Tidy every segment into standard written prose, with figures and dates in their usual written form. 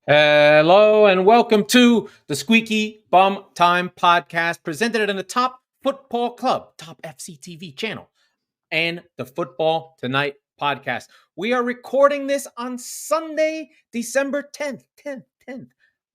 Hello and welcome to the Squeaky Bum Time podcast, presented on the Top Football Club, Top FCTV channel, and the Football Tonight podcast. We are recording this on Sunday, December 10th.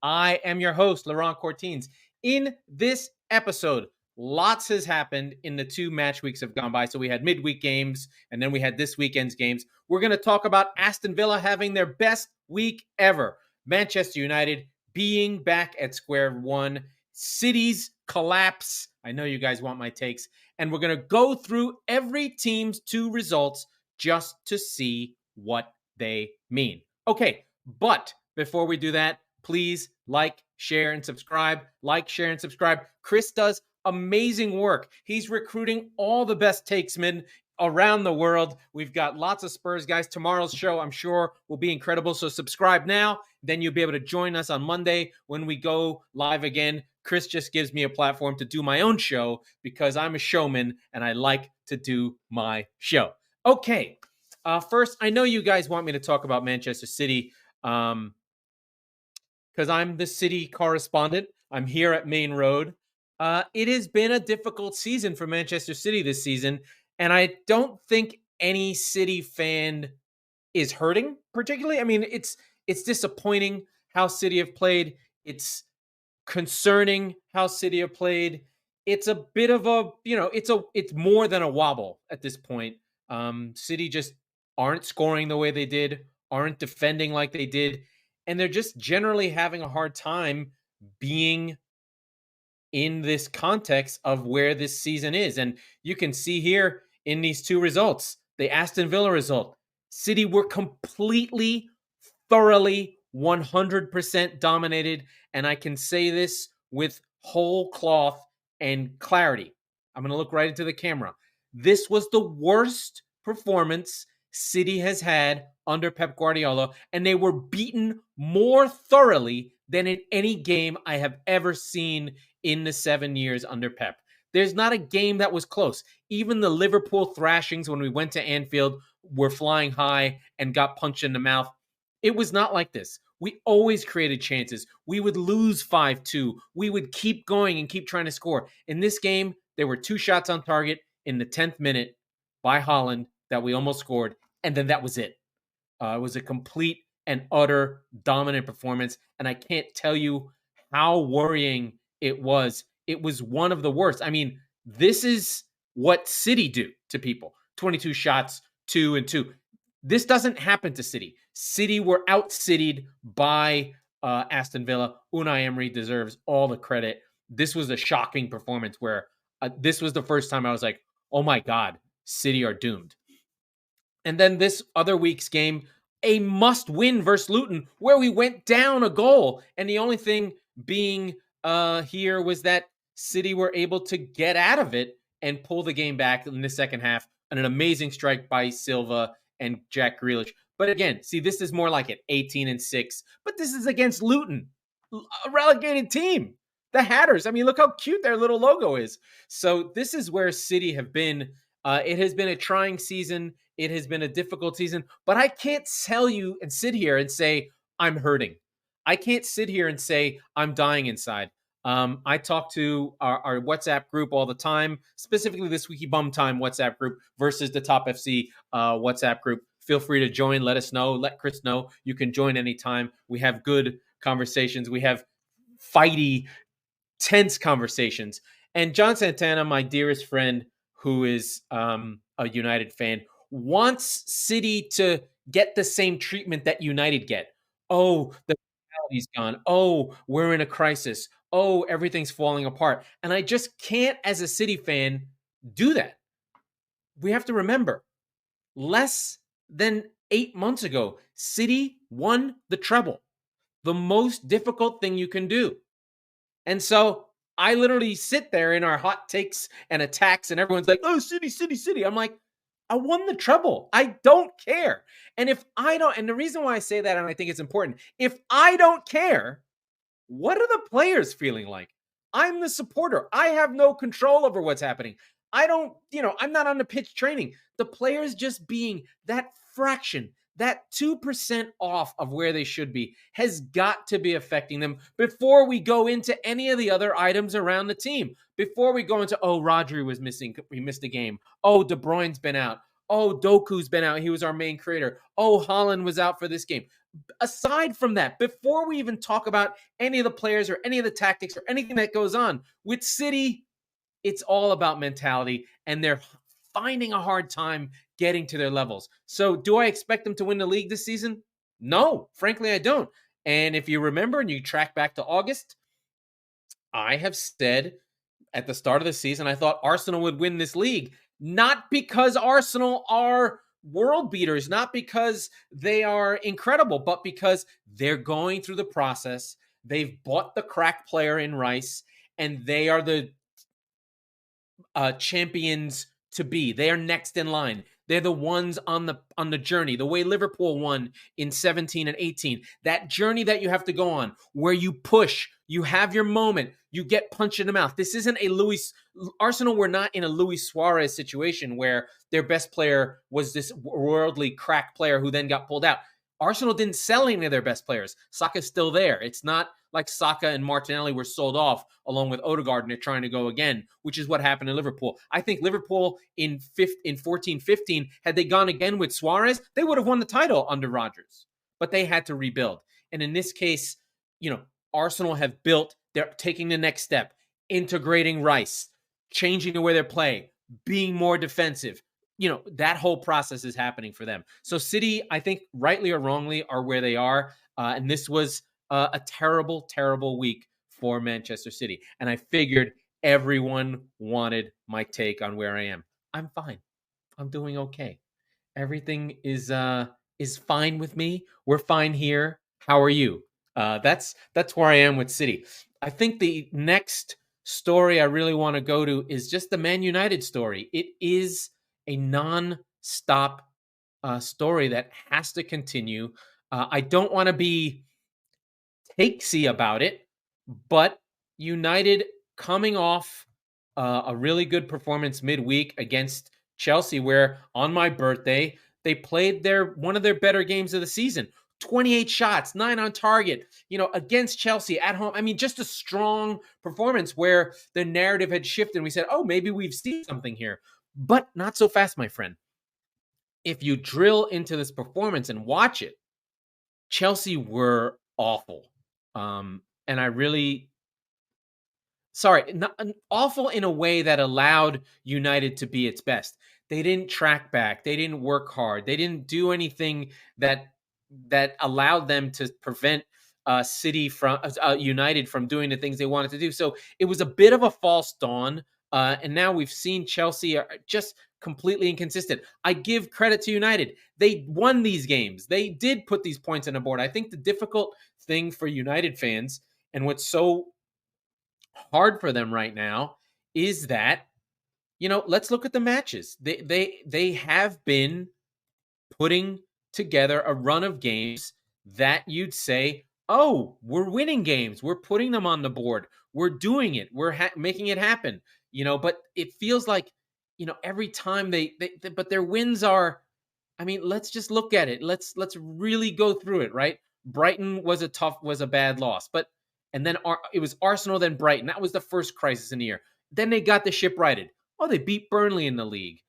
I am your host, Laurent Cortines. In this episode, lots has happened in the 2 match weeks have gone by. So we had midweek games, and then we had this weekend's games. We're going to talk about Aston Villa having their best week ever. Manchester United being back at square one, City's collapse. I know you guys want my takes. And we're going to go through every team's 2 results just to see what they mean. Okay, but before we do that, please like, share, and subscribe. Like, share, and subscribe. Chris does amazing work. He's recruiting all the best takesmen around the world. We've got lots of Spurs guys. Tomorrow's show, I'm sure, will be incredible. So subscribe now. Then you'll be able to join us on Monday when we go live again. Chris just gives me a platform to do my own show because I'm a showman and I like to do my show. Okay. First, I know you guys want me to talk about Manchester City because I'm the City correspondent. I'm here at Main Road. It has been a difficult season for Manchester City this season, and I don't think any City fan is hurting particularly. I mean, it's disappointing how City have played. It's concerning how City have played. It's a bit of a, it's more than a wobble at this point. City just aren't scoring the way they did, aren't defending like they did, and they're just generally having a hard time being in this context of where this season is. And you can see here in these 2 results, the Aston Villa result, City were completely, thoroughly, 100% dominated. And I can say this with whole cloth and clarity. I'm going to look right into the camera. This was the worst performance City has had under Pep Guardiola, and they were beaten more thoroughly than in any game I have ever seen in the 7 years under Pep. There's not a game that was close. Even the Liverpool thrashings when we went to Anfield were flying high and got punched in the mouth. It was not like this. We always created chances. We would lose 5-2. We would keep going and keep trying to score. In this game, there were 2 shots on target in the 10th minute by Haaland that we almost scored, and then that was it. It was a complete and utter dominant performance, and I can't tell you how worrying it was. It was one of the worst. I mean, this is what City do to people. 22 shots, 2-2. This doesn't happen to City. City were out-Cityed by Aston Villa. Unai Emery deserves all the credit. This was a shocking performance where this was the first time I was like, oh my God, City are doomed. And then this other week's game, a must-win versus Luton, where we went down a goal. And the only thing being here was that City were able to get out of it and pull the game back in the second half. And an amazing strike by Silva and Jack Grealish. But again, see, this is more like an 18-6. But this is against Luton, a relegated team. The Hatters. I mean, look how cute their little logo is. So this is where City have been. It has been a trying season. It has been a difficult season. But I can't tell you and sit here and say, I'm hurting. I can't sit here and say, I'm dying inside. I talk to our WhatsApp group all the time, specifically the Squeaky Bum Time WhatsApp group versus the Top FC WhatsApp group. Feel free to join. Let us know. Let Chris know. You can join anytime. We have good conversations. We have fighty, tense conversations. And John Santana, my dearest friend, who is a United fan, wants City to get the same treatment that United get. Oh, the mentality's gone. Oh, we're in a crisis. Oh, everything's falling apart. And I just can't, as a City fan, do that. We have to remember, less than 8 months ago, City won the treble, the most difficult thing you can do. And so I literally sit there in our hot takes and attacks, and everyone's like, oh, City, City, City. I'm like, I won the treble. I don't care. And if I don't, and the reason why I say that, and I think it's important, if I don't care, what are the players feeling like? I'm the supporter. I have no control over what's happening. I don't, I'm not on the pitch training. The players just being that fraction, that 2% off of where they should be has got to be affecting them before we go into any of the other items around the team. Before we go into, oh, Rodri was missing, he missed a game. Oh, De Bruyne's been out. Oh, Doku's been out. He was our main creator. Oh, Haaland was out for this game. Aside from that, before we even talk about any of the players or any of the tactics or anything that goes on, with City, it's all about mentality, and they're finding a hard time getting to their levels. So do I expect them to win the league this season? No, frankly, I don't. And if you remember and you track back to August, I have said at the start of the season, I thought Arsenal would win this league, not because Arsenal are world beaters, not because they are incredible, but because they're going through the process. They've bought the crack player in Rice, and they are the champions to be. They are next in line. They're the ones on the journey, the way Liverpool won in 17 and 18. That journey that you have to go on, where you push, you have your moment, you get punched in the mouth. This isn't a Arsenal were not in a Luis Suarez situation where their best player was this worldly crack player who then got pulled out. Arsenal didn't sell any of their best players. Saka's still there. It's not like Saka and Martinelli were sold off along with Odegaard and they're trying to go again, which is what happened in Liverpool. I think Liverpool in 14-15, had they gone again with Suarez, they would have won the title under Rodgers. But they had to rebuild. And in this case, Arsenal have built, they're taking the next step, integrating Rice, changing the way they play, being more defensive. That whole process is happening for them. So City, I think, rightly or wrongly, are where they are. And this was a terrible, terrible week for Manchester City. And I figured everyone wanted my take on where I am. I'm fine. I'm doing okay. Everything is fine with me. We're fine here. How are you? That's where I am with City. I think the next story I really want to go to is just the Man United story. It is a non-stop story that has to continue. I don't want to be takesy about it, but United coming off a really good performance midweek against Chelsea, where on my birthday, they played one of their better games of the season. 28 shots, 9 on target, against Chelsea at home. I mean, just a strong performance where the narrative had shifted and we said, oh, maybe we've seen something here. But not so fast, my friend. If you drill into this performance and watch it, Chelsea were awful. And I really, awful in a way that allowed United to be its best. They didn't track back. They didn't work hard. They didn't do anything that allowed them to prevent City from United from doing the things they wanted to do. So it was a bit of a false dawn. And now we've seen Chelsea are just completely inconsistent. I give credit to United. They won these games. They did put these points on the board. I think the difficult thing for United fans and what's so hard for them right now is that, let's look at the matches. They have been putting together a run of games that you'd say, oh, we're winning games. We're putting them on the board. We're doing it. We're making it happen. But it feels like, every time but their wins are, let's just look at it. Let's really go through it, right? Brighton was a bad loss, and then it was Arsenal, then Brighton. That was the first crisis in the year. Then they got the ship righted. Oh, they beat Burnley in the league.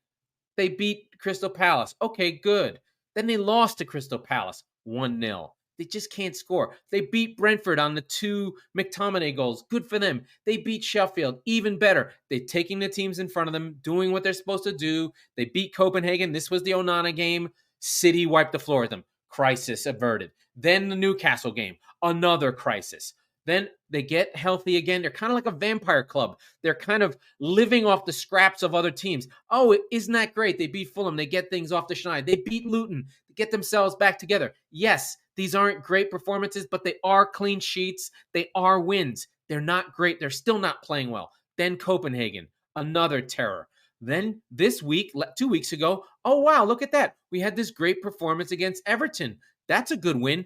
They beat Crystal Palace. Okay, good. Then they lost to Crystal Palace 1-0. They just can't score. They beat Brentford on the 2 McTominay goals. Good for them. They beat Sheffield. Even better. They're taking the teams in front of them, doing what they're supposed to do. They beat Copenhagen. This was the Onana game. City wiped the floor with them. Crisis averted. Then the Newcastle game. Another crisis. Then they get healthy again. They're kind of like a vampire club. They're kind of living off the scraps of other teams. Oh, isn't that great? They beat Fulham. They get things off the schneid. They beat Luton. They get themselves back together. Yes, these aren't great performances, but they are clean sheets. They are wins. They're not great. They're still not playing well. Then Copenhagen, another terror. Then this week, 2 weeks ago, oh, wow, look at that. We had this great performance against Everton. That's a good win.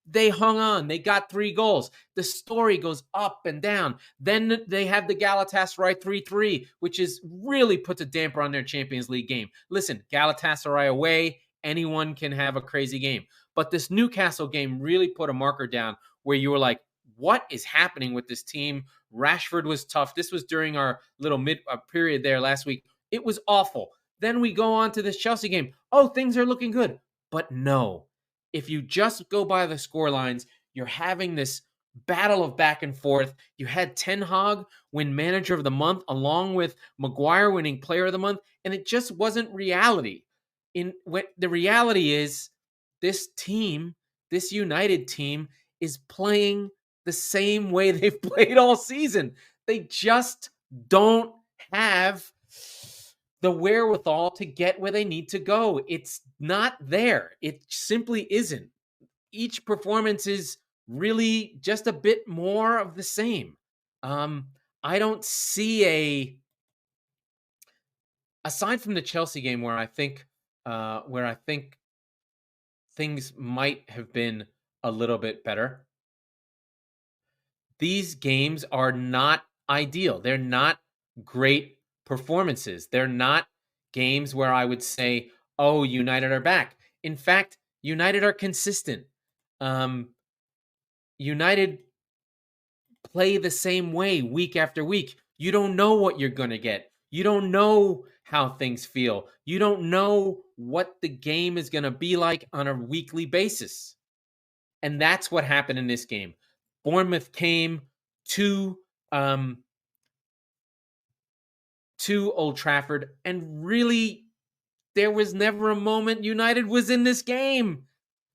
They hung on. They got 3 goals. The story goes up and down. Then they have the Galatasaray 3-3, which is really puts a damper on their Champions League game. Listen, Galatasaray away anyone can have a crazy game. But this Newcastle game really put a marker down where you were like, what is happening with this team? Rashford was tough. This was during our little mid period there last week. It was awful. Then we go on to this Chelsea game. Oh, things are looking good. But no, if you just go by the score lines, you're having this battle of back and forth. You had Ten Hag win Manager of the Month along with Maguire winning Player of the Month, and it just wasn't reality. The reality is this team, this United team, is playing the same way they've played all season. They just don't have the wherewithal to get where they need to go. It's not there. It simply isn't. Each performance is really just a bit more of the same. I don't see aside from the Chelsea game where I think things might have been a little bit better. These games are not ideal. They're not great performances. They're not games where I would say, oh, United are back. In fact, United are consistent. United play the same way week after week. You don't know what you're going to get. You don't know how things feel. You don't know what the game is going to be like on a weekly basis. And that's what happened in this game. Bournemouth came to Old Trafford, and really, there was never a moment United was in this game.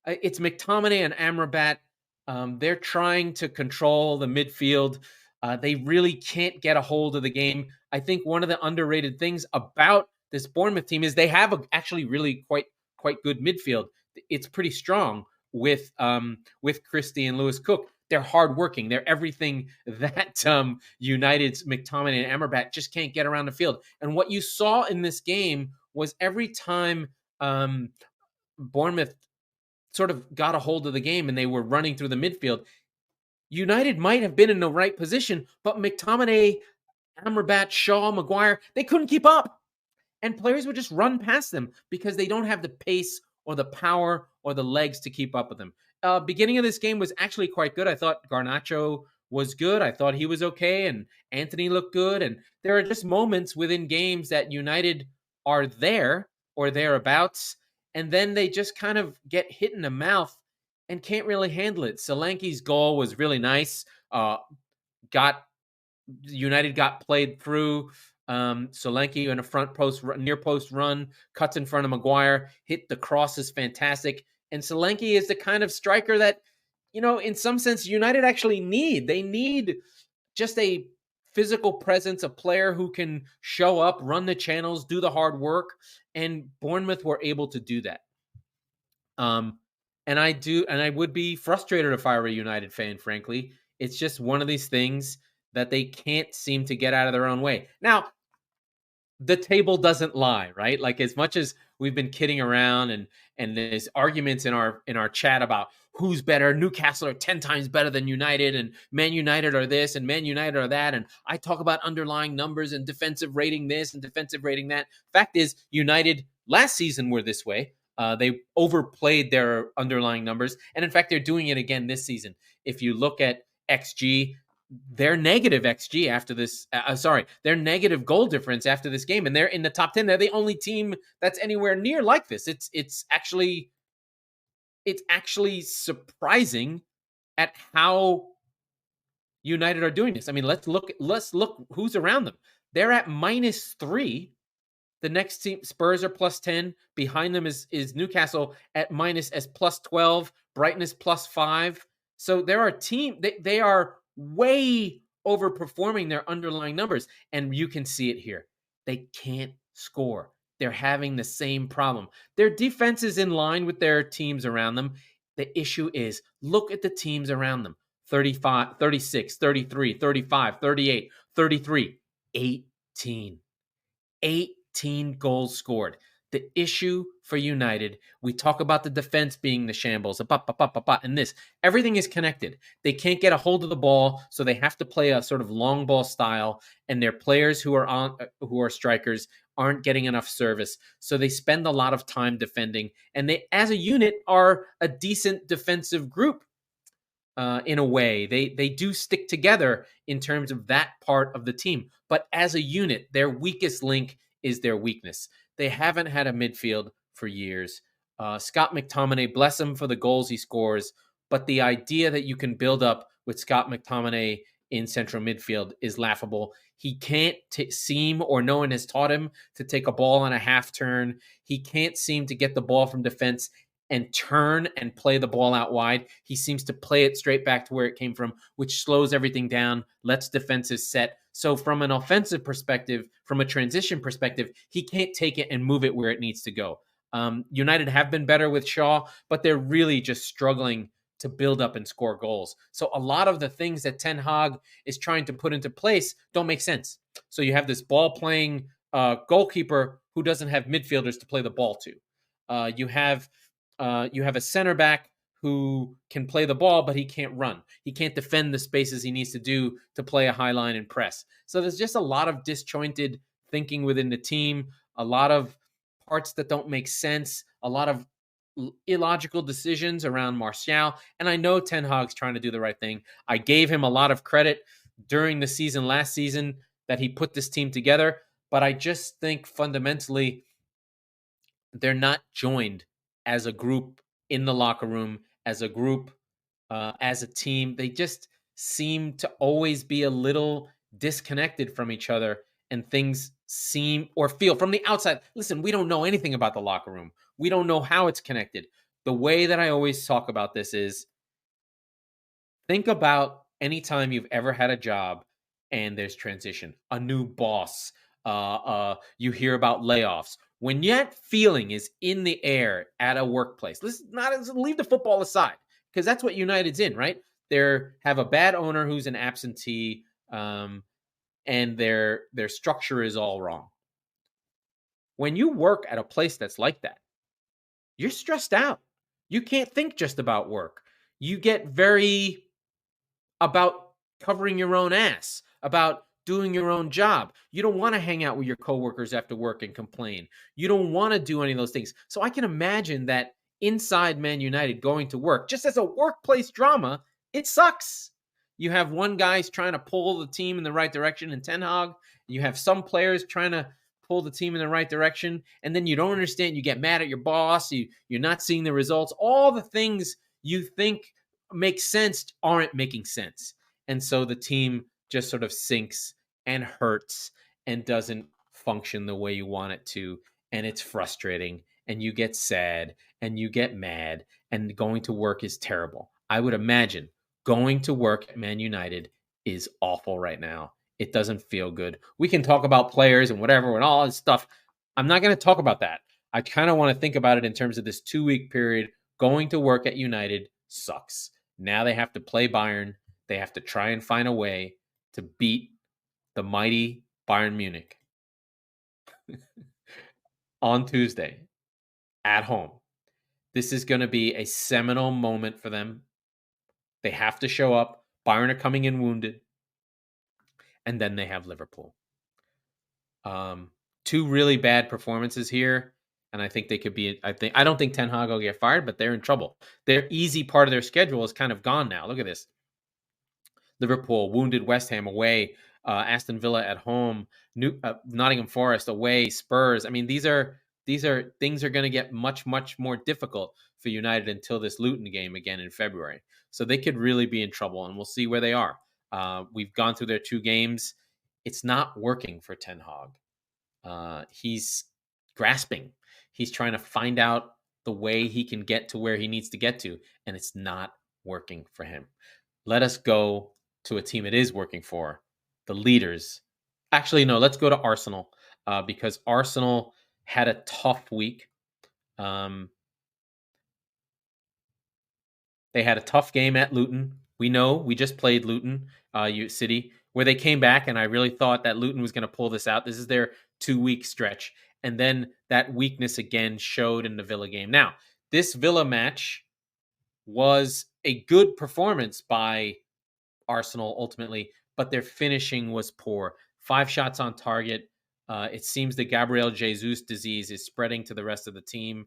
It's McTominay and Amrabat. They're trying to control the midfield. They really can't get a hold of the game. I think one of the underrated things about this Bournemouth team is they have actually really quite good midfield. It's pretty strong with Christie and Lewis Cook. They're hardworking. They're everything that United's McTominay and Amrabat just can't get around the field. And what you saw in this game was every time Bournemouth sort of got a hold of the game and they were running through the midfield, United might have been in the right position, but McTominay, Amrabat, Shaw, Maguire, they couldn't keep up. And players would just run past them because they don't have the pace or the power or the legs to keep up with them. Beginning of this game was actually quite good. I thought Garnacho was good. I thought he was okay, and Anthony looked good. And there are just moments within games that United are there or thereabouts, and then they just kind of get hit in the mouth and can't really handle it. Solanke's goal was really nice. United got played through. Solanke in a front post, near post run, cuts in front of Maguire, hit the cross is fantastic. And Solanke is the kind of striker that, in some sense, United actually need. They need just a physical presence, a player who can show up, run the channels, do the hard work. And Bournemouth were able to do that. And I would be frustrated if I were a United fan, frankly. It's just one of these things that they can't seem to get out of their own way. Now, the table doesn't lie, right? Like, as much as we've been kidding around and there's arguments in our chat about who's better, Newcastle are 10 times better than United, and Man United are this and Man United are that, and I talk about underlying numbers and defensive rating this and defensive rating that. Fact is, United last season were this way. They overplayed their underlying numbers, and in fact, they're doing it again this season. If you look at XG, they're negative XG after this. Their negative goal difference after this game, and they're in the top 10. They're the only team that's anywhere near like this. It's actually surprising at how United are doing this. I mean, let's look who's around them. They're at -3. The next team, Spurs, are +10. Behind them is Newcastle at +12. Brighton is +5. So there are they are way overperforming their underlying numbers, and you can see it here. They can't score. They're having the same problem. Their defense is in line with their teams around them. The issue is, look at the teams around them. 35, 36, 33, 35, 38, 33, 18. 18 goals scored. The issue for United, we talk about the defense being the shambles, and this. Everything is connected. They can't get a hold of the ball, so they have to play a sort of long ball style, and their players who are strikers aren't getting enough service. So they spend a lot of time defending, and they, as a unit, are a decent defensive group. In a way, they do stick together in terms of that part of the team. But as a unit, their weakest link is their weakness. They haven't had a midfield for years. Scott McTominay, bless him for the goals he scores, but the idea that you can build up with Scott McTominay in central midfield is laughable. He can't seem, or no one has taught him, to take a ball on a half turn. He can't seem to get the ball from defense and turn and play the ball out wide. He seems to play it straight back to where it came from, which slows everything down, lets defenses set. So from an offensive perspective, from a transition perspective, he can't take it and move it where it needs to go. United have been better with Shaw, but they're really just struggling to build up and score goals. So a lot of the things that Ten Hag is trying to put into place don't make sense. So you have this ball-playing goalkeeper who doesn't have midfielders to play the ball to. You have a center back who can play the ball, but he can't run. He can't defend the spaces he needs to do to play a high line and press. So there's just a lot of disjointed thinking within the team, a lot of parts that don't make sense, a lot of illogical decisions around Martial. And I know Ten Hag's trying to do the right thing. I gave him a lot of credit during the season, last season, that he put this team together. But I just think fundamentally they're not joined as a group in the locker room, as a group, as a team. They just seem to always be a little disconnected from each other, and things seem or feel from the outside. Listen, we don't know anything about the locker room. We don't know how it's connected. The way that I always talk about this is, think about any time you've ever had a job and there's transition, a new boss, you hear about layoffs. When that feeling is in the air at a workplace, let's not leave the football aside, because that's what United's in, right? They have a bad owner who's an absentee, and their structure is all wrong. When you work at a place that's like that, you're stressed out. You can't think just about work. You get very about covering your own ass, about doing your own job. You don't want to hang out with your coworkers after work and complain. You don't want to do any of those things. So I can imagine that inside Man United, going to work, just as a workplace drama, it sucks. You have one guy's trying to pull the team in the right direction in Ten Hag. You have some players trying to pull the team in the right direction, and then you don't understand. You get mad at your boss. You're not seeing the results. All the things you think make sense aren't making sense. And so the team just sort of sinks and hurts and doesn't function the way you want it to. And it's frustrating, and you get sad and you get mad, and going to work is terrible. I would imagine going to work at Man United is awful right now. It doesn't feel good. We can talk about players and whatever and all this stuff. I'm not going to talk about that. I kind of want to think about it in terms of this 2-week period. Going to work at United sucks. Now they have to play Bayern. They have to try and find a way to beat the mighty Bayern Munich on Tuesday at home. This is going to be a seminal moment for them. They have to show up. Bayern are coming in wounded. And then they have Liverpool. 2 really bad performances here, and I think they could be. I don't think Ten Hag will get fired, but they're in trouble. Their easy part of their schedule is kind of gone now. Look at this: Liverpool, wounded West Ham away, Aston Villa at home, Nottingham Forest away, Spurs. I mean, these are things are going to get much more difficult for United until this Luton game again in February. So they could really be in trouble, and we'll see where they are. We've gone through their 2 games. It's not working for Ten Hag. He's grasping. He's trying to find out the way he can get to where he needs to get to, and it's not working for him. Let us go to a team it is working for, the leaders. Actually, no, let's go to Arsenal, because Arsenal had a tough week. They had a tough game at Luton. We know, we just played Luton City. where they came back, and I really thought that Luton was going to pull this out. This is their 2-week stretch. And then that weakness again showed in the Villa game. Now, this Villa match was a good performance by Arsenal ultimately, but their finishing was poor. 5 shots on target. It seems the Gabriel Jesus disease is spreading to the rest of the team.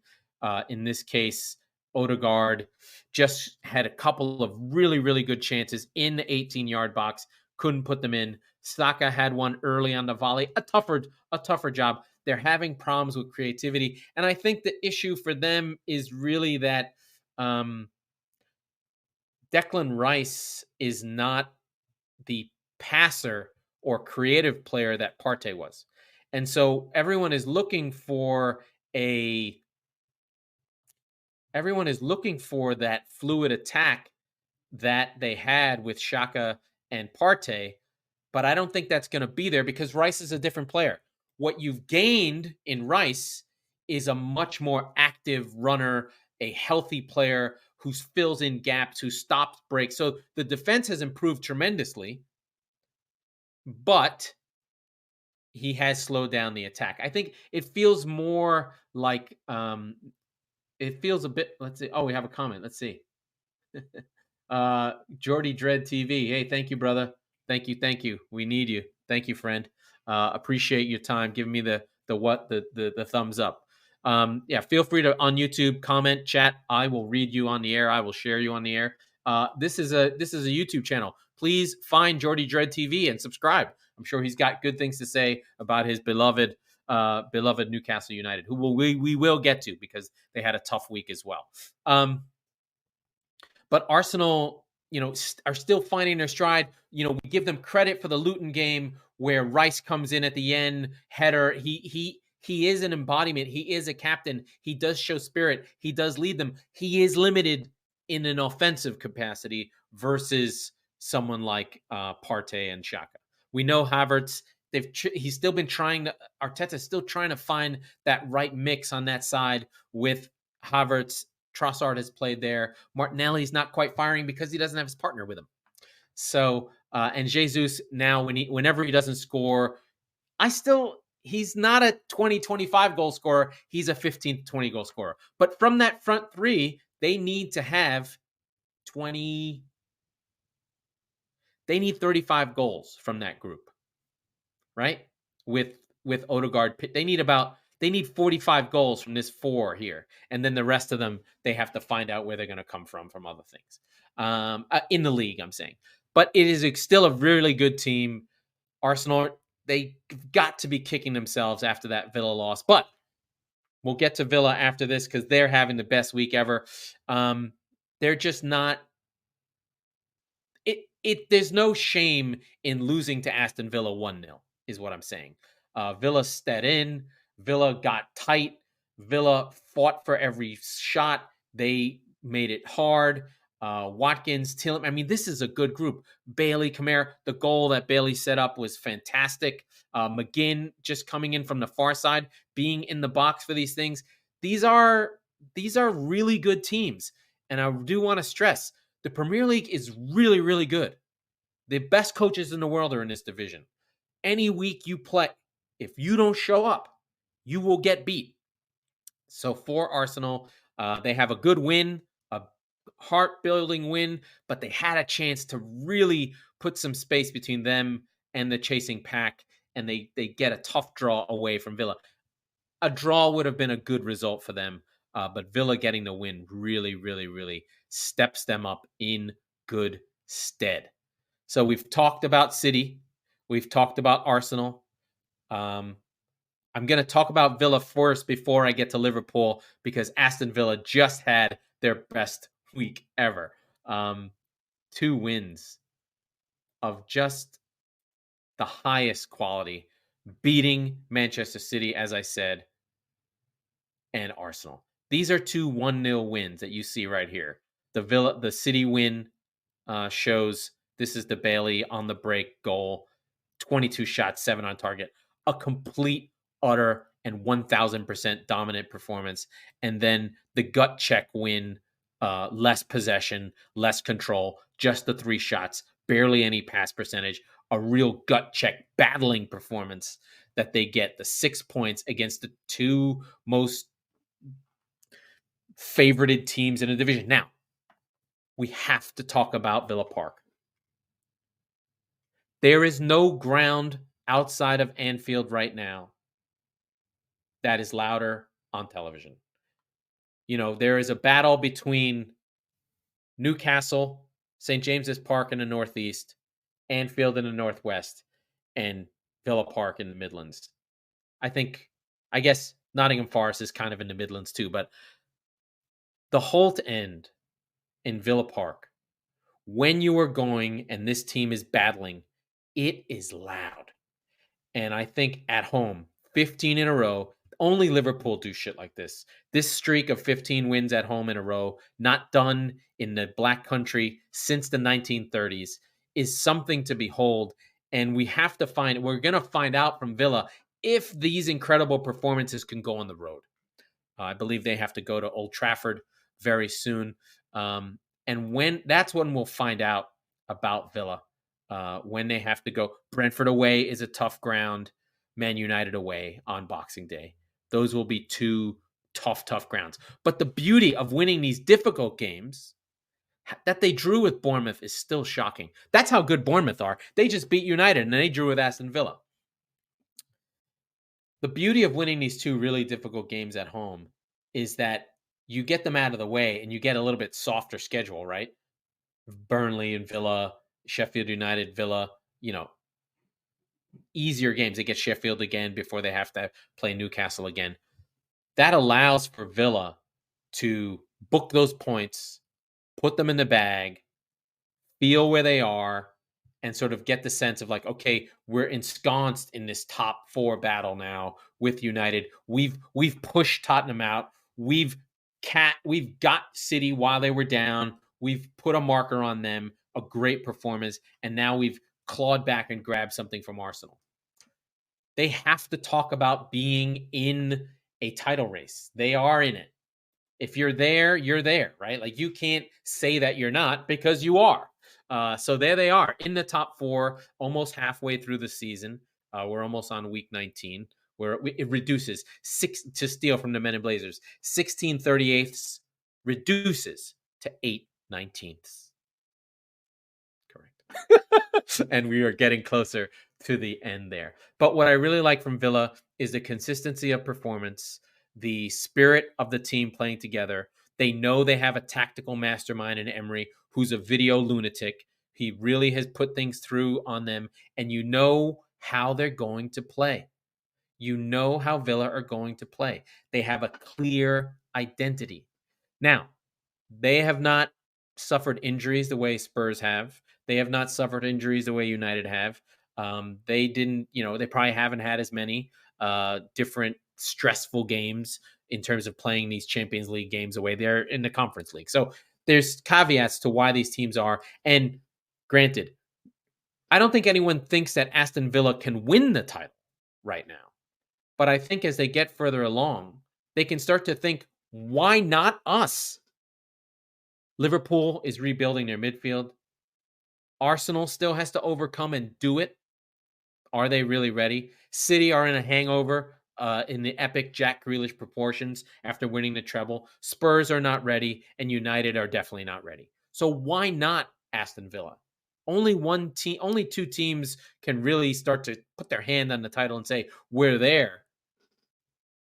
In this case, Odegaard just had a couple of really, really good chances in the 18-yard box. Couldn't put them in. Saka had one early on the volley. A tougher job. They're having problems with creativity. And I think the issue for them is really that Declan Rice is not the passer or creative player that Partey was. And so everyone is looking for that fluid attack that they had with Xhaka and Partey, but I don't think that's going to be there because Rice is a different player. What you've gained in Rice is a much more active runner, a healthy player who fills in gaps, who stops breaks. So the defense has improved tremendously, but he has slowed down the attack. I think it feels more like it feels a bit. Let's see. Oh, we have a comment. Let's see. Jordy Dread TV. Hey, thank you, brother. Thank you. We need you. Thank you, friend. Appreciate your time. Giving me the thumbs up. Yeah, feel free to on YouTube comment, chat. I will read you on the air. I will share you on the air. This is a YouTube channel. Please find Jordy Dread TV and subscribe. I'm sure he's got good things to say about his beloved Newcastle United, who we will get to because they had a tough week as well. But Arsenal, are still finding their stride. We give them credit for the Luton game where Rice comes in at the end, header. He is an embodiment. He is a captain. He does show spirit. He does lead them. He is limited in an offensive capacity versus someone like Partey and Xhaka. We know Havertz. He's still been trying to. Arteta's still trying to find that right mix on that side with Havertz. Trossard has played there. Martinelli's not quite firing because he doesn't have his partner with him. So, and Jesus now, whenever he doesn't score, he's not a 20-25 goal scorer. He's a 15-20 goal scorer. But from that front three, they need to have 20. They need 35 goals from that group, right? With Odegaard, they need 45 goals from this 4 here. And then the rest of them, they have to find out where they're going to come from other things. In the league, I'm saying. But it is still a really good team. Arsenal, they got to be kicking themselves after that Villa loss. But we'll get to Villa after this because they're having the best week ever. They're just not... There's no shame in losing to Aston Villa 1-0, is what I'm saying. Villa stepped in. Villa got tight. Villa fought for every shot. They made it hard. Watkins, Tillman. I mean, this is a good group. Bailey, Kamara. The goal that Bailey set up was fantastic. McGinn just coming in from the far side, being in the box for these things. These are really good teams. And I do want to stress, the Premier League is really, really good. The best coaches in the world are in this division. Any week you play, if you don't show up, you will get beat. So for Arsenal, they have a good win, a heart-building win, but they had a chance to really put some space between them and the chasing pack, and they get a tough draw away from Villa. A draw would have been a good result for them, but Villa getting the win really, really, really steps them up in good stead. So we've talked about City. We've talked about Arsenal. I'm going to talk about Villa first before I get to Liverpool because Aston Villa just had their best week ever. 2 wins of just the highest quality, beating Manchester City, as I said, and Arsenal. These are 2 1-0 wins that you see right here. The City win shows this is the Bailey on the break goal, 22 shots, 7 on target, a complete, utter, and 1,000% dominant performance. And then the gut check win, less possession, less control, just the 3 shots, barely any pass percentage, a real gut check battling performance that they get the 6 points against the two most favorited teams in the division. Now, we have to talk about Villa Park. There is no ground outside of Anfield right now that is louder on television. There is a battle between Newcastle, St. James's Park in the Northeast, Anfield in the Northwest, and Villa Park in the Midlands. I guess Nottingham Forest is kind of in the Midlands too, but the Holt End in Villa Park, when you are going and this team is battling, it is loud. And I think at home, 15 in a row, only Liverpool do shit like this. This streak of 15 wins at home in a row, not done in the Black Country since the 1930s, is something to behold. And we're going to find out from Villa if these incredible performances can go on the road. I believe they have to go to Old Trafford very soon. And that's when we'll find out about Villa. When they have to go. Brentford away is a tough ground. Man United away on Boxing Day. Those will be two tough grounds. But the beauty of winning these difficult games that they drew with Bournemouth is still shocking. That's how good Bournemouth are. They just beat United and they drew with Aston Villa. The beauty of winning these two really difficult games at home is that you get them out of the way and you get a little bit softer schedule, right? Burnley and Villa, Sheffield United, Villa, easier games. They get Sheffield again before they have to play Newcastle again. That allows for Villa to book those points, put them in the bag, feel where they are, and sort of get the sense of like, okay, we're ensconced in this top 4 battle now with United. We've pushed Tottenham out. We've got City while they were down. We've put a marker on them, a great performance, and now we've clawed back and grabbed something from Arsenal. They have to talk about being in a title race. They are in it. If you're there, you're there, right? Like you can't say that you're not because you are. So there they are in the top 4, almost halfway through the season. We're almost on week 19, where it reduces 6 to steal from the Men in Blazers. 16/38 reduces to 8/19. Correct. And we are getting closer to the end there. But what I really like from Villa is the consistency of performance, the spirit of the team playing together. They know they have a tactical mastermind in Emery who's a video lunatic. He really has put things through on them, and you know how they're going to play. You know how Villa are going to play. They have a clear identity. Now, they have not suffered injuries the way Spurs have. They have not suffered injuries the way United have. They didn't, they probably haven't had as many different stressful games in terms of playing these Champions League games away. They're in the Conference League. So there's caveats to why these teams are. And granted, I don't think anyone thinks that Aston Villa can win the title right now. But I think as they get further along, they can start to think, why not us? Liverpool is rebuilding their midfield. Arsenal still has to overcome and do it. Are they really ready? City are in a hangover in the epic Jack Grealish proportions after winning the treble. Spurs are not ready, and United are definitely not ready. So why not Aston Villa? Only 2 teams can really start to put their hand on the title and say, we're there.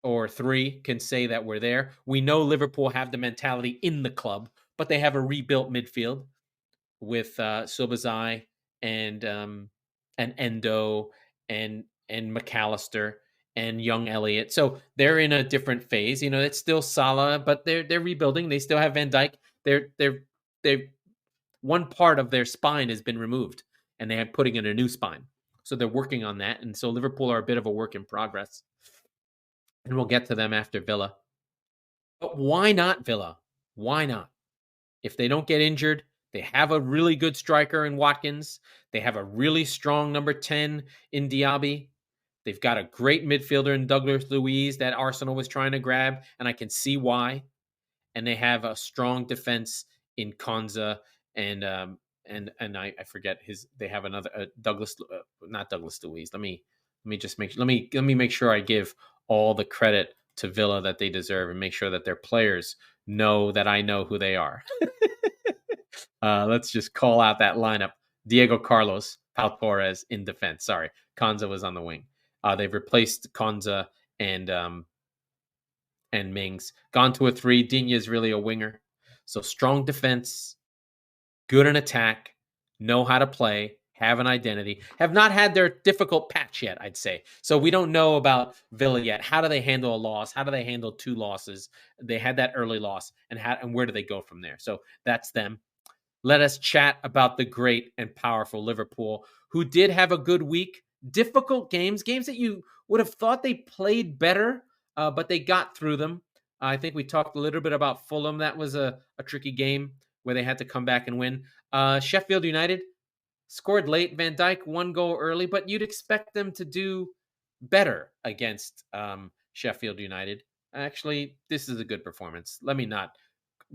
Or 3 can say that we're there. We know Liverpool have the mentality in the club, but they have a rebuilt midfield with Subazai and Endo and McAllister and young Elliott. So they're in a different phase. It's still Salah, but they're rebuilding. They still have Van Dijk. They're one part of their spine has been removed, and they're putting in a new spine. So they're working on that. And so Liverpool are a bit of a work in progress. And we'll get to them after Villa. But why not Villa? Why not? If they don't get injured, they have a really good striker in Watkins. They have a really strong number 10 in Diaby. They've got a great midfielder in Douglas Luiz that Arsenal was trying to grab, and I can see why. And they have a strong defense in Konza and I forget his. They have another Douglas, not Douglas Luiz. Let me just let me make sure I give all the credit to Villa that they deserve, and make sure that their players know that I know who they are. Let's just call out that lineup: Diego Carlos, Pau Torres in defense. Sorry, Konza was on the wing. They've replaced Konza and Mings. Gone to a 3. Digne is really a winger. So strong defense, good in attack, know how to play, have an identity. Have not had their difficult patch yet, I'd say. So we don't know about Villa yet. How do they handle a loss? How do they handle 2 losses? They had that early loss, and where do they go from there? So that's them. Let us chat about the great and powerful Liverpool, who did have a good week. Difficult games that you would have thought they played better, but they got through them. I think we talked a little bit about Fulham. That was a tricky game where they had to come back and win. Sheffield United scored late. Van Dijk 1 goal early, but you'd expect them to do better against Sheffield United. Actually, this is a good performance. Let me not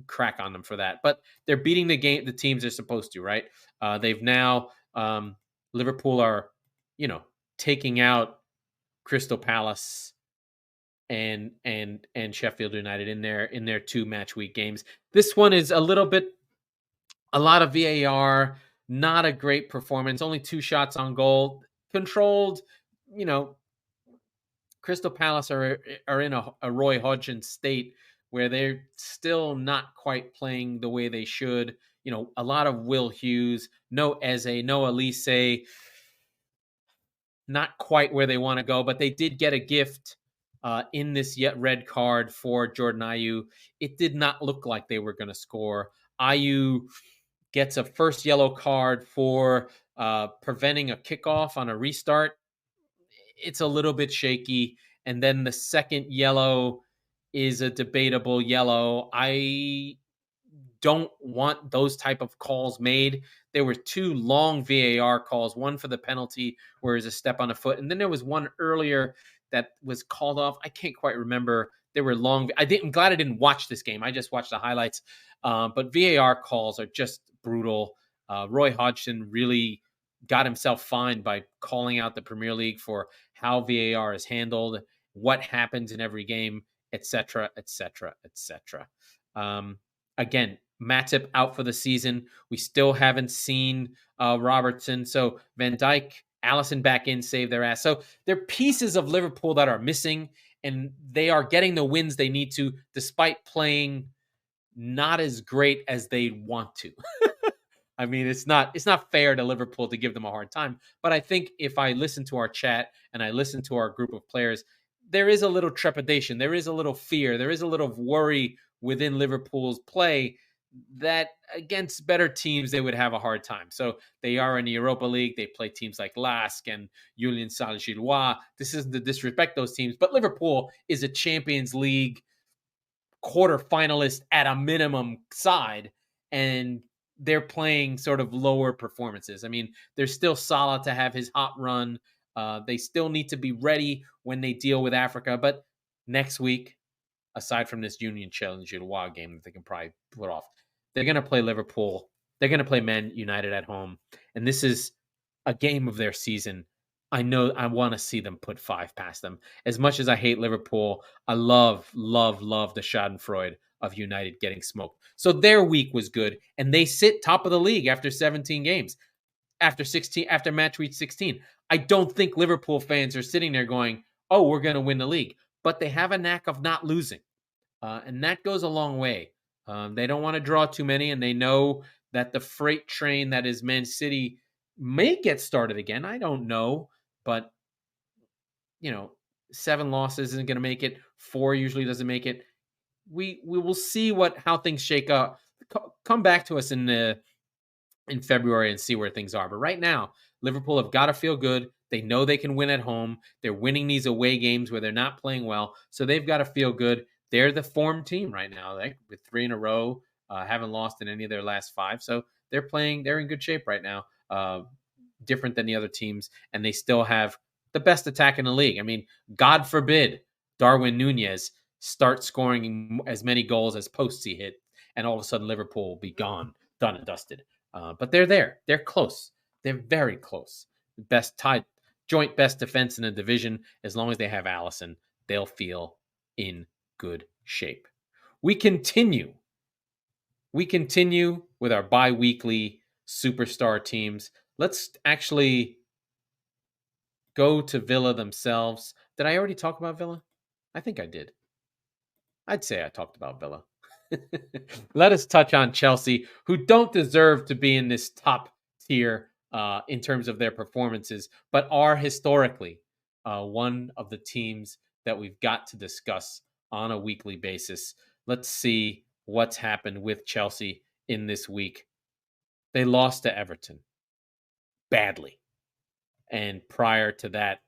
crack on them for that, but they're beating the teams they're supposed to, right? They've now Liverpool are, taking out Crystal Palace and Sheffield United in their 2 match week games. This one is a lot of VAR, not a great performance. Only 2 shots on goal, controlled. Crystal Palace are in a Roy Hodgson state where they're still not quite playing the way they should. A lot of Will Hughes, no Eze, no Elise, not quite where they want to go, but they did get a gift in this red card for Jordan Ayew. It did not look like they were going to score. Ayew gets a first yellow card for preventing a kickoff on a restart. It's a little bit shaky. And then the second yellow is a debatable yellow. I don't want those type of calls made. There were 2 long VAR calls, one for the penalty where it was a step on a foot, and then there was one earlier that was called off. I can't quite remember. There were long. I'm glad I didn't watch this game. I just watched the highlights. But VAR calls are just brutal. Roy Hodgson really got himself fined by calling out the Premier League for how VAR is handled, what happens in every game, etc., etc., etc. Again, Matip out for the season. We still haven't seen Robertson. So Van Dijk, Alisson back in, save their ass. So they're pieces of Liverpool that are missing, and they are getting the wins they need to, despite playing not as great as they want to. I mean, it's not fair to Liverpool to give them a hard time. But I think if I listen to our chat and I listen to our group of players, there is a little trepidation. There is a little fear. There is a little worry within Liverpool's play that against better teams, they would have a hard time. So they are in the Europa League. They play teams like Lask and Julian Saint-Gilloise. This isn't to disrespect those teams, but Liverpool is a Champions League quarter finalist at a minimum side, and they're playing sort of lower performances. I mean, there's still Salah to have his hot run. They still need to be ready when they deal with Africa. But next week, aside from this Union Saint-Gilloise game that they can probably put off, they're going to play Liverpool. They're going to play Man United at home. And this is a game of their season. I know I want to see them put 5 past them. As much as I hate Liverpool, I love the schadenfreude of United getting smoked. So their week was good, and they sit top of the league after 17 games. After match week 16. I don't think Liverpool fans are sitting there going, oh, we're going to win the league. But they have a knack of not losing. And that goes a long way. They don't want to draw too many, and they know that the freight train that is Man City may get started again. I don't know. But, 7 losses isn't going to make it. 4 usually doesn't make it. We will see how things shake up. Come back to us in February and see where things are. But right now, Liverpool have got to feel good. They know they can win at home. They're winning these away games where they're not playing well. So they've got to feel good. They're the form team right now, with 3 in a row, haven't lost in any of their last 5. So they're in good shape right now, different than the other teams. And they still have the best attack in the league. I mean, God forbid Darwin Nunez start scoring as many goals as Posty hit, and all of a sudden Liverpool will be gone, done and dusted. But they're there. They're close. They're very close. Joint best defense in the division. As long as they have Allison, they'll feel in good shape. We continue with our bi-weekly superstar teams. Let's actually go to Villa themselves. Did I already talk about Villa? I think I did. I'd say I talked about Villa. Let us touch on Chelsea, who don't deserve to be in this top tier in terms of their performances, but are historically one of the teams that we've got to discuss on a weekly basis. Let's see what's happened with Chelsea in this week. They lost to Everton badly. And prior to that,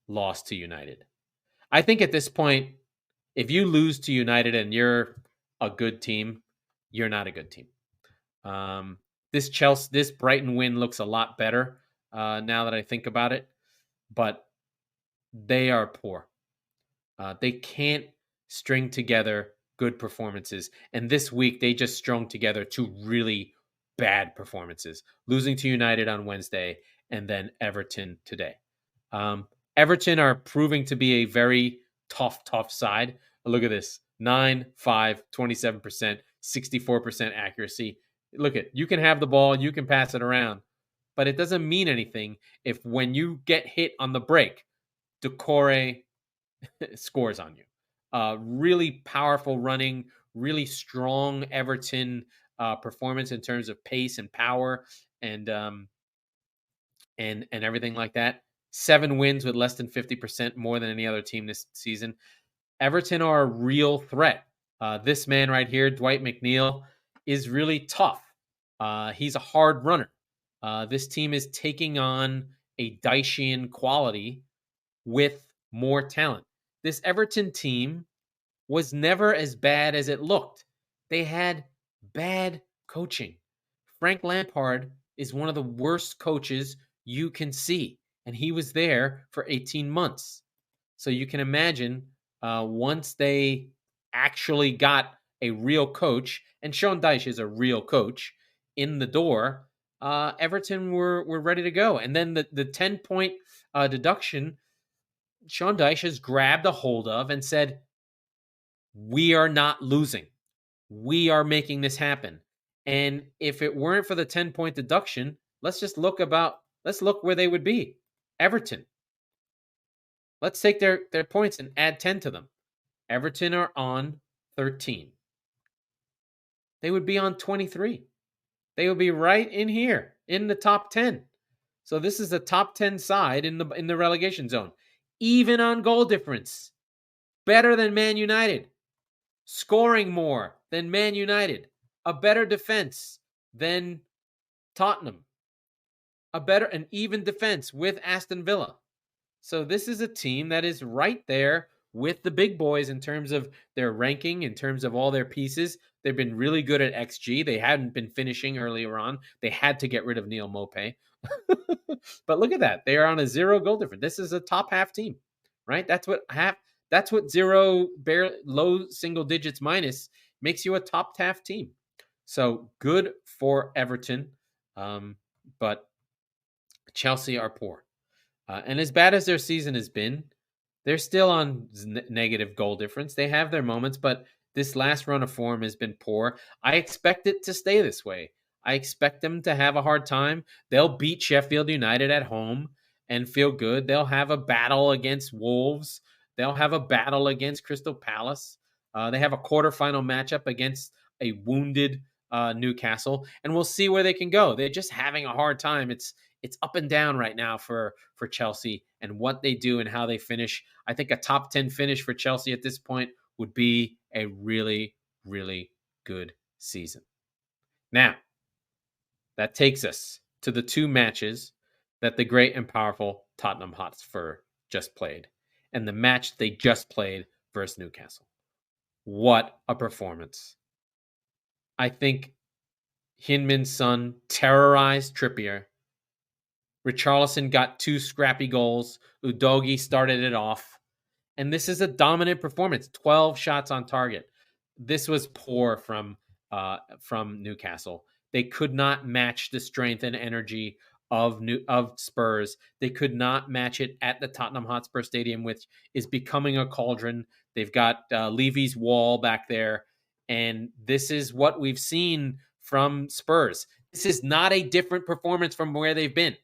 lost to United. I think at this point, if you lose to United and you're a good team, you're not a good team. This Brighton win looks a lot better now that I think about it, but they are poor. They can't string together good performances, and this week they just strung together two really bad performances, losing to United on Wednesday and then Everton today. Everton are proving to be a very tough side. Look at this. 9-5, 27%, 64% accuracy. Look at, you can have the ball, you can pass it around, but it doesn't mean anything if when you get hit on the break, Decore scores on you. Really powerful running, really strong Everton performance in terms of pace and power and everything like that. 7 wins with less than 50% more than any other team this season. Everton are a real threat. This man right here, Dwight McNeil, is really tough. He's a hard runner. This team is taking on a Dychian quality with more talent. This Everton team was never as bad as it looked. They had bad coaching. Frank Lampard is one of the worst coaches you can see, and he was there for 18 months. So you can imagine once they actually got a real coach, and Sean Dyche is a real coach, in the door, Everton were ready to go. And then the 10-point deduction, Sean Dyche has grabbed a hold of and said, we are not losing. We are making this happen. And if it weren't for the 10-point deduction, let's look where they would be. Everton. Let's take their points and add 10 to them. Everton are on 13. They would be on 23. They would be right in here in the top 10. So this is the top 10 side in the relegation zone. Even on goal difference. Better than Man United. Scoring more than Man United. A better defense than Tottenham. An even defense with Aston Villa. So this is a team that is right there with the big boys in terms of their ranking, in terms of all their pieces. They've been really good at XG. They hadn't been finishing earlier on. They had to get rid of Neil Maupay. But look at that. They are on a 0 goal difference. This is a top half team, right? That's what low single digits minus makes you a top half team. So good for Everton. But Chelsea are poor. And as bad as their season has been, they're still on negative goal difference. They have their moments, but this last run of form has been poor. I expect it to stay this way. I expect them to have a hard time. They'll beat Sheffield United at home and feel good. They'll have a battle against Wolves. They'll have a battle against Crystal Palace. They have a quarterfinal matchup against a wounded Newcastle, and we'll see where they can go. They're just having a hard time. It's up and down right now for Chelsea and what they do and how they finish. I think a top 10 finish for Chelsea at this point would be a really, really good season. Now, that takes us to the 2 matches that the great and powerful Tottenham Hotspur just played, and the match they just played versus Newcastle. What a performance. I think Heung-min Son terrorized Trippier. Richarlison got 2 scrappy goals. Udogie started it off. And this is a dominant performance. 12 shots on target. This was poor from Newcastle. They could not match the strength and energy of Spurs. They could not match it at the Tottenham Hotspur Stadium, which is becoming a cauldron. They've got Levy's wall back there, and this is what we've seen from Spurs. This is not a different performance from where they've been.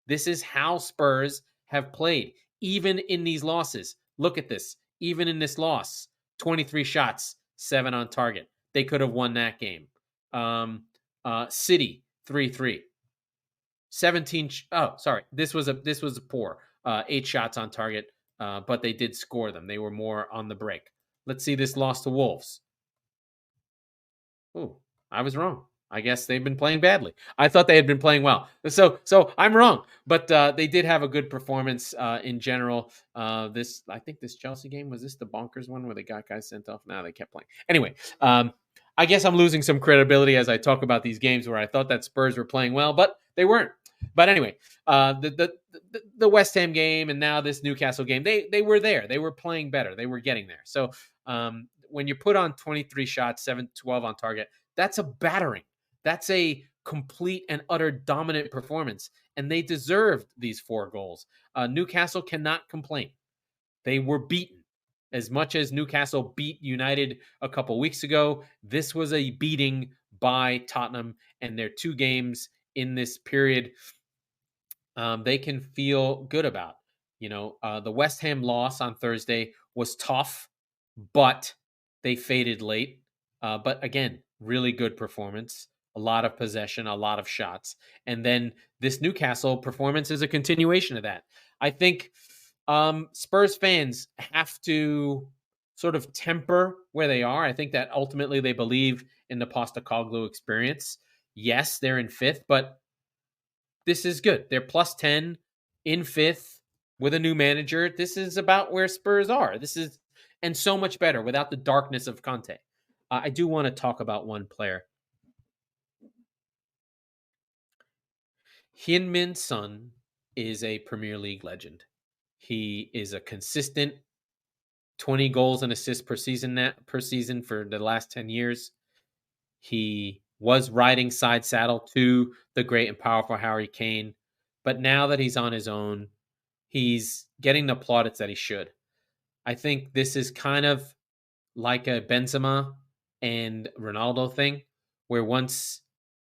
This is how Spurs have played, even in these losses. Look at this. Even in this loss, 23 shots, 7 on target. They could have won that game. City 3-3. 17. This was a poor 8 shots on target, but they did score them. They were more on the break. Let's see this loss to Wolves. Oh, I was wrong. I guess they've been playing badly. I thought they had been playing well. So I'm wrong. But they did have a good performance in general. I think this Chelsea game, was this the bonkers one where they got guys sent off? No, they kept playing. Anyway, I guess I'm losing some credibility as I talk about these games where I thought that Spurs were playing well, but they weren't. But anyway, the West Ham game and now this Newcastle game, they were there. They were playing better. They were getting there. So when you put on 23 shots, 7-12 on target, that's a battering. That's a complete and utter dominant performance, and they deserved these 4 goals. Newcastle cannot complain. They were beaten. As much as Newcastle beat United a couple weeks ago, this was a beating by Tottenham, and their 2 games in this period they can feel good about. The West Ham loss on Thursday was tough, but they faded late. But again, really good performance. A lot of possession, a lot of shots. And then this Newcastle performance is a continuation of that. I think Spurs fans have to sort of temper where they are. I think that ultimately they believe in the Postecoglou experience. Yes, they're in 5th, but this is good. They're plus 10 in 5th with a new manager. This is about where Spurs are. And so much better without the darkness of Conte. I do want to talk about one player. Heung-min Son is a Premier League legend. He is a consistent 20 goals and assists per season for the last 10 years. He was riding side saddle to the great and powerful Harry Kane, but now that he's on his own, he's getting the plaudits that he should. I think this is kind of like a Benzema and Ronaldo thing, where once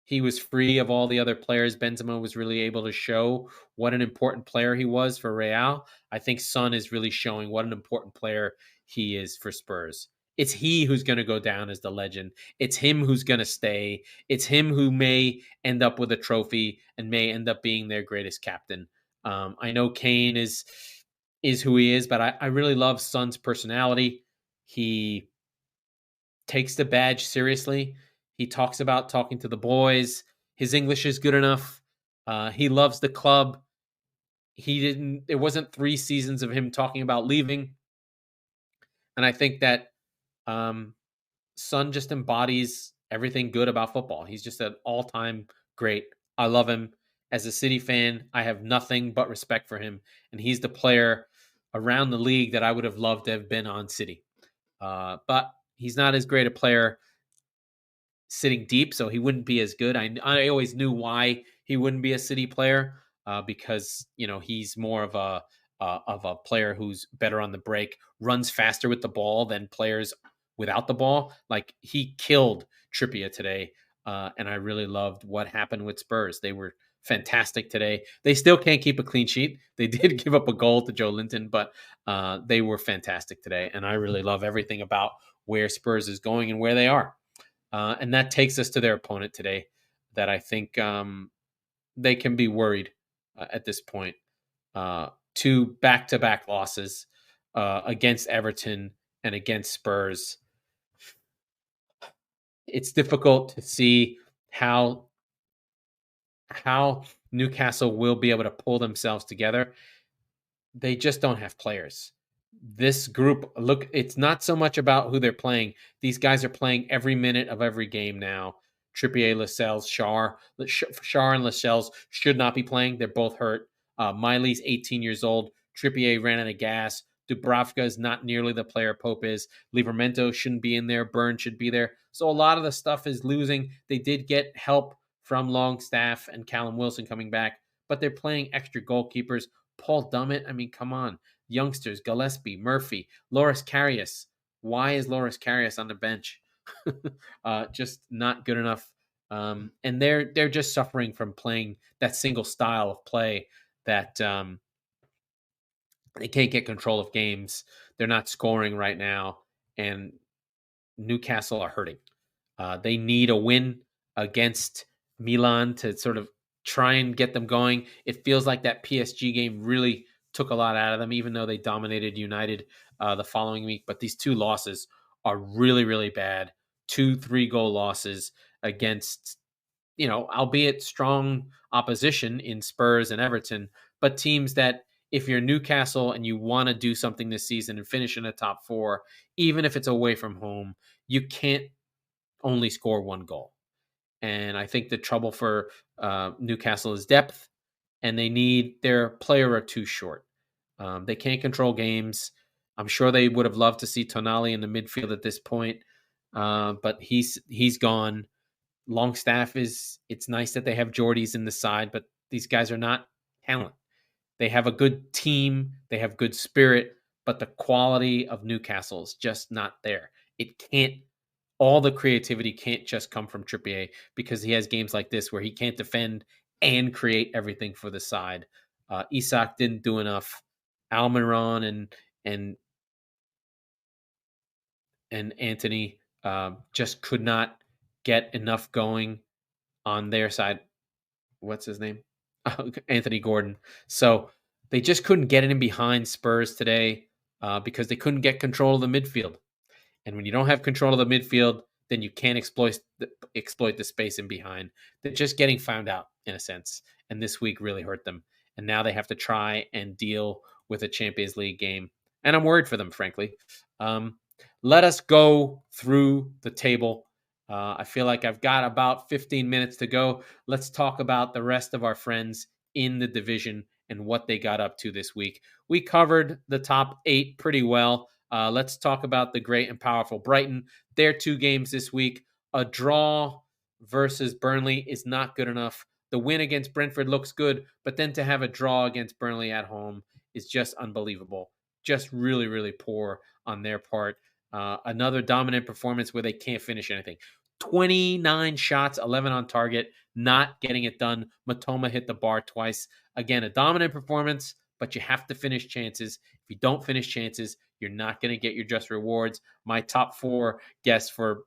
he was free of all the other players, Benzema was really able to show what an important player he was for Real. I think Son is really showing what an important player he is for Spurs. It's he who's going to go down as the legend. It's him who's going to stay. It's him who may end up with a trophy and may end up being their greatest captain. I know Kane is who he is, but I really love Son's personality. He takes the badge seriously. He talks about talking to the boys. His English is good enough. He loves the club. It wasn't 3 seasons of him talking about leaving. And I think that Son just embodies everything good about football. He's just an all-time great. I love him. As a City fan, I have nothing but respect for him. And he's the player around the league that I would have loved to have been on City. But he's not as great a player sitting deep, so he wouldn't be as good. I always knew why he wouldn't be a City player because he's more of a player who's better on the break, runs faster with the ball than players without the ball. Like he killed Trippier today, and I really loved what happened with Spurs. They were fantastic today. They still can't keep a clean sheet. They did give up a goal to Joe Linton, but they were fantastic today, and I really love everything about where Spurs is going and where they are. And that takes us to their opponent today that I think they can be worried at this point. 2 back-to-back losses against Everton and against Spurs. It's difficult to see how Newcastle will be able to pull themselves together. They just don't have players. This group, look, it's not so much about who they're playing. These guys are playing every minute of every game now. Trippier, Lascelles, Schär and Lascelles should not be playing. They're both hurt. Miley's 18 years old. Trippier ran out of gas. Dubravka is not nearly the player Pope is. Livramento shouldn't be in there. Burn should be there. So a lot of the stuff is losing. They did get help from Longstaff and Callum Wilson coming back, but they're playing extra goalkeepers. Paul Dummett, I mean, come on. Youngsters, Gillespie, Murphy, Loris Karius. Why is Loris Karius on the bench? Just not good enough. And they're just suffering from playing that single style of play that they can't get control of games. They're not scoring right now, and Newcastle are hurting. They need a win against Milan to sort of try and get them going. It feels like that PSG game really took a lot out of them, even though they dominated United the following week. But these two losses are really, really bad. 2 3-goal losses against, albeit strong opposition in Spurs and Everton, but teams that, if you're Newcastle and you want to do something this season and finish in the top 4, even if it's away from home, you can't only score 1 goal. And I think the trouble for Newcastle is depth, and they need their player or two short. They can't control games. I'm sure they would have loved to see Tonali in the midfield at this point, but he's gone. Longstaff it's nice that they have Geordies in the side, but these guys are not talent. They have a good team. They have good spirit, but the quality of Newcastle is just not there. All the creativity can't just come from Trippier, because he has games like this where he can't defend and create everything for the side. Isak didn't do enough. Almiron and Anthony just could not get enough going on their side. What's his name? Anthony Gordon. So they just couldn't get it in behind Spurs today because they couldn't get control of the midfield. And when you don't have control of the midfield, then you can't exploit the space in behind. They're just getting found out, in a sense. And this week really hurt them. And now they have to try and deal with a Champions League game. And I'm worried for them, frankly. Let us go through the table. I feel like I've got about 15 minutes to go. Let's talk about the rest of our friends in the division and what they got up to this week. We covered the top 8 pretty well. Let's talk about the great and powerful Brighton. Their 2 games this week. A draw versus Burnley is not good enough. The win against Brentford looks good, but then to have a draw against Burnley at home is just unbelievable. Just really, really poor on their part. Another dominant performance where they can't finish anything. 29 shots, 11 on target, not getting it done. Matoma hit the bar twice. Again, a dominant performance, but you have to finish chances. If you don't finish chances, you're not going to get your just rewards. My top 4 guess for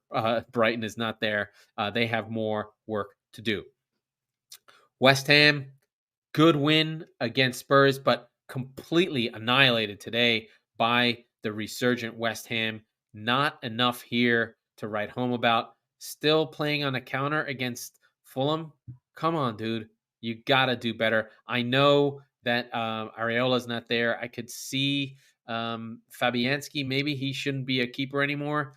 Brighton is not there. They have more work to do. West Ham, good win against Spurs, but completely annihilated today by the resurgent West Ham. Not enough here to write home about. Still playing on a counter against Fulham. Come on, dude. You got to do better. I know that Areola's not there. I could see Fabianski. Maybe he shouldn't be a keeper anymore.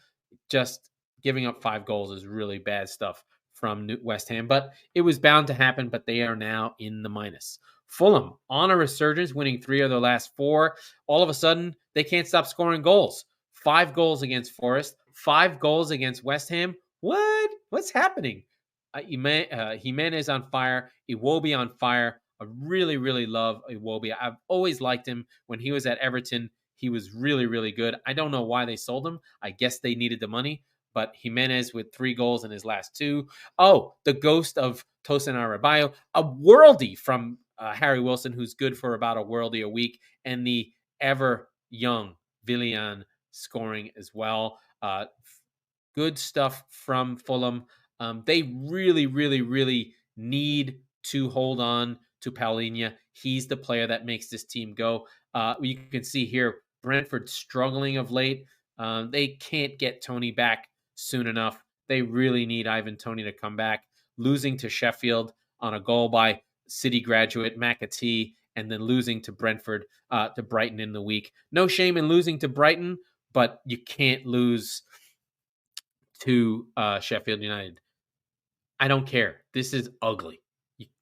Just giving up 5 goals is really bad stuff from West Ham. But it was bound to happen, but they are now in the minus. Fulham on a resurgence, winning 3 of their last 4. All of a sudden, they can't stop scoring goals. 5 goals against Forest, 5 goals against West Ham. What? What's happening? Jimenez on fire. Iwobi on fire. I really, really love Iwobi. I've always liked him. When he was at Everton, he was really, really good. I don't know why they sold him. I guess they needed the money. But Jimenez with 3 goals in his last 2. Oh, the ghost of Tosin Adebayo. A worldie from Harry Wilson, who's good for about a worldie a week. And the ever young Willian scoring as well. Good stuff from Fulham. They really, really, really need to hold on to Paulinho. He's the player that makes this team go. You can see here, Brentford struggling of late. They can't get Tony back soon enough. They really need Ivan Toney to come back. Losing to Sheffield on a goal by City graduate McAtee, and then losing to Brentford, to Brighton in the week. No shame in losing to Brighton, but you can't lose to Sheffield United. I don't care. This is ugly.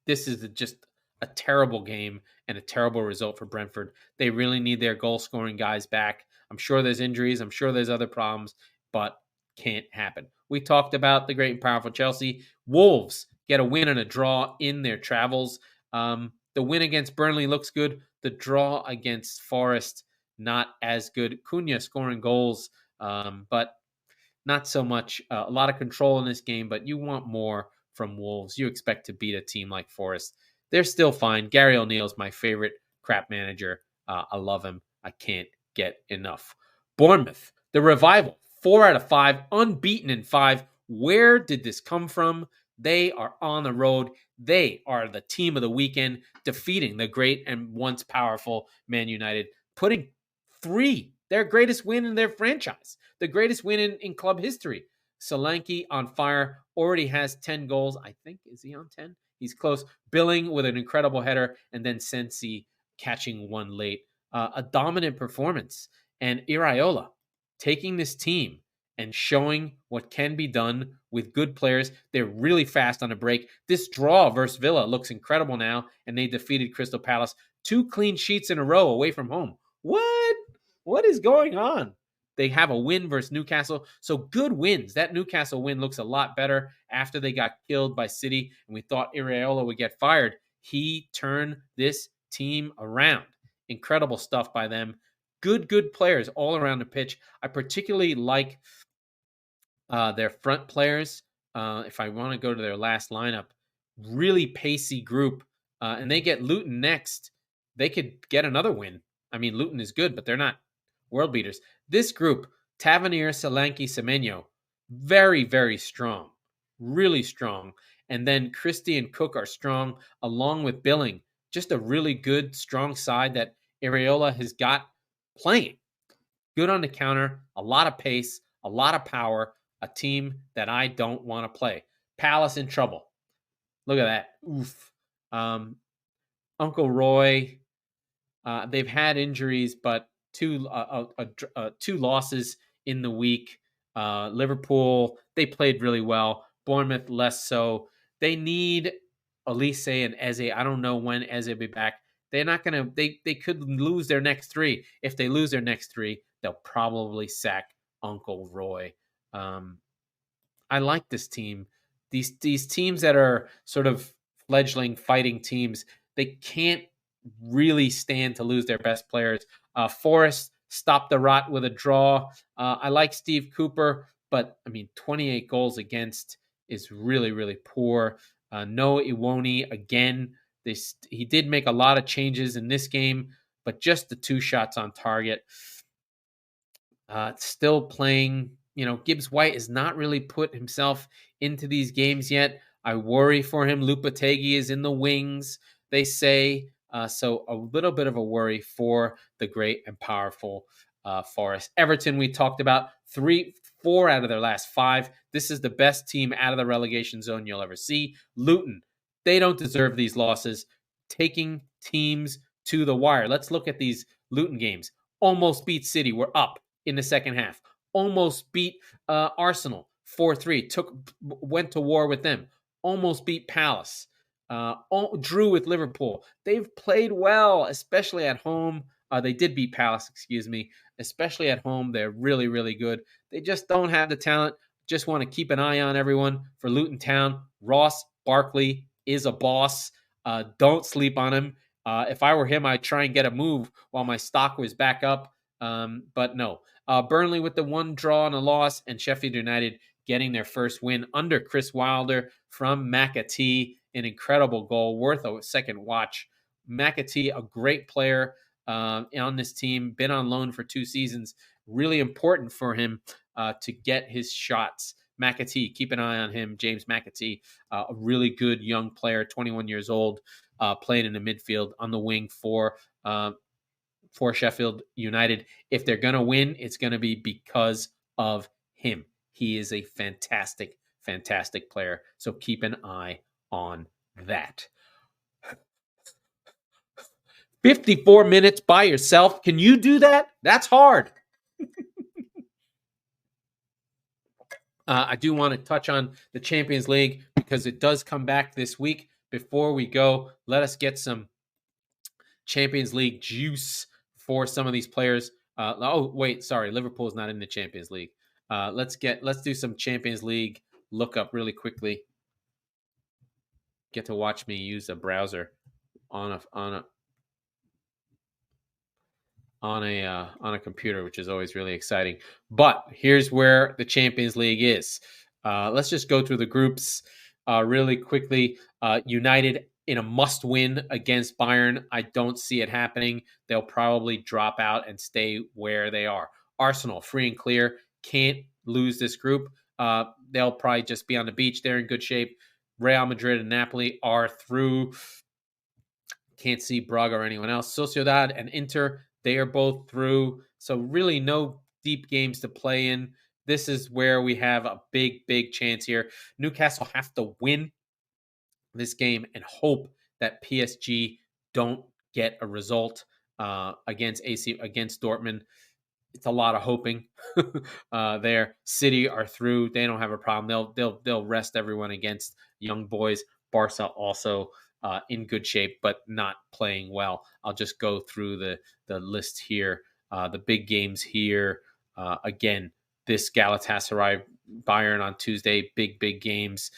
This is just a terrible game and a terrible result for Brentford. They really need their goal-scoring guys back. I'm sure there's injuries. I'm sure there's other problems, but can't happen. We talked about the great and powerful Chelsea. Wolves get a win and a draw in their travels. The win against Burnley looks good. The draw against Forest, not as good. Cunha scoring goals, but not so much. A lot of control in this game, but you want more from Wolves. You expect to beat a team like Forest. They're still fine. Gary O'Neill's my favorite crap manager. I love him. I can't get enough. Bournemouth, the revival, 4 out of 5, unbeaten in 5. Where did this come from? They are on the road. They are the team of the weekend, defeating the great and once powerful Man United, putting 3, their greatest win in their franchise, the greatest win in club history. Solanke on fire, already has 10 goals. I think, is he on 10? He's close. Billing with an incredible header, and then Sensi catching one late. A dominant performance. And Iraola taking this team and showing what can be done with good players. They're really fast on a break. This draw versus Villa looks incredible now, and they defeated Crystal Palace. 2 clean sheets in a row away from home. What? What is going on? They have a win versus Newcastle. So good wins. That Newcastle win looks a lot better after they got killed by City, and we thought Iraola would get fired. He turned this team around. Incredible stuff by them. Good players all around the pitch. I particularly like their front players. If I want to go to their last lineup, really pacey group. And they get Luton next. They could get another win. I mean, Luton is good, but they're not world beaters. This group, Tavernier, Solanke, Semenyo, very, very strong. Really strong. And then Christie and Cook are strong, along with Billing. Just a really good, strong side that Iraola has got playing. Good on the counter, a lot of pace, a lot of power, a team that I don't want to play. Palace in trouble. Look at that. Oof. Uncle Roy, they've had injuries, but 2 losses in the week. Liverpool, they played really well. Bournemouth, less so. They need Elise and Eze. I don't know when Eze will be back. They're not going to, they could lose their next 3. If they lose their next 3, they'll probably sack Uncle Roy. I like this team. These teams that are sort of fledgling fighting teams, they can't really stand to lose their best players. Forest stopped the rot with a draw. I like Steve Cooper, but I mean, 28 goals against is really, really poor. No Iwoni again. He did make a lot of changes in this game, but just the 2 shots on target. Still playing, Gibbs White has not really put himself into these games yet. I worry for him. Lopetegui is in the wings, they say. So a little bit of a worry for the great and powerful Forest. Everton, we talked about 4 out of their last 5. This is the best team out of the relegation zone you'll ever see. Luton, they don't deserve these losses. Taking teams to the wire. Let's look at these Luton games. Almost beat City. We're up in the second half. Almost beat Arsenal 4-3. Went to war with them. Almost beat Palace. Drew with Liverpool. They've played well, especially at home. They did beat Palace, especially at home. They're really, really good. They just don't have the talent. Just want to keep an eye on everyone for Luton Town. Ross Barkley is a boss. Don't sleep on him. If I were him, I'd try and get a move while my stock was back up. But no. Burnley with the 1 draw and a loss, and Sheffield United getting their first win under Chris Wilder from McAtee. An incredible goal, worth a second watch. McAtee, a great player on this team, been on loan for 2 seasons. Really important for him to get his shots. McAtee, keep an eye on him. James McAtee, a really good young player, 21 years old, playing in the midfield on the wing for Sheffield United. If they're going to win, it's going to be because of him. He is a fantastic, fantastic player. So keep an eye on that. 54 minutes by yourself. Can you do that? That's hard. I do want to touch on the Champions League because it does come back this week. Before we go, let us get some Champions League juice for some of these players. Liverpool's not in the Champions League. Let's do some Champions League look up really quickly. get to watch me use a browser on a computer, which is always really exciting. But here's where the Champions League is. Let's just go through the groups really quickly. United in a must-win against Bayern. I don't see it happening. They'll probably drop out and stay where they are. Arsenal, free and clear. Can't lose this group. They'll probably just be on the beach. They're in good shape. Real Madrid and Napoli are through. Can't see Braga or anyone else. Sociedad and Inter, they are both through. So really no deep games to play in. This is where we have a big, big chance here. Newcastle have to win this game and hope that PSG don't get a result against Dortmund. It's a lot of hoping there. City are through. They don't have a problem. They'll rest everyone against Young Boys. Barca also in good shape, but not playing well. I'll just go through the list here. The big games here. Again, this Galatasaray Bayern on Tuesday. Big games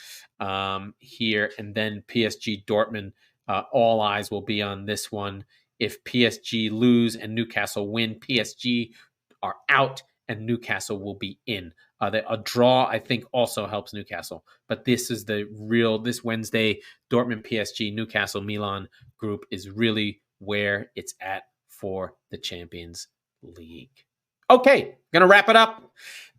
here. And then PSG Dortmund. All eyes will be on this one. If PSG lose and Newcastle win, PSG are out and Newcastle will be in. A draw, I think, also helps Newcastle. But this is this Wednesday, Dortmund, PSG, Newcastle, Milan group is really where it's at for the Champions League. Okay, going to wrap it up.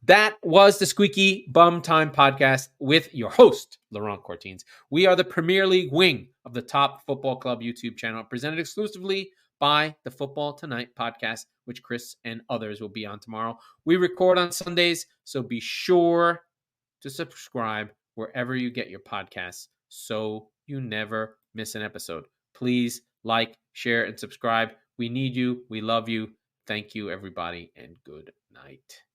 That was the Squeaky Bum Time podcast with your host, Laurent Cortines. We are the Premier League wing of the Top Football Club YouTube channel, presented exclusively by the Football Tonight podcast, which Chris and others will be on tomorrow. We record on Sundays, so be sure to subscribe wherever you get your podcasts so you never miss an episode. Please like, share, and subscribe. We need you. We love you. Thank you, everybody, and good night.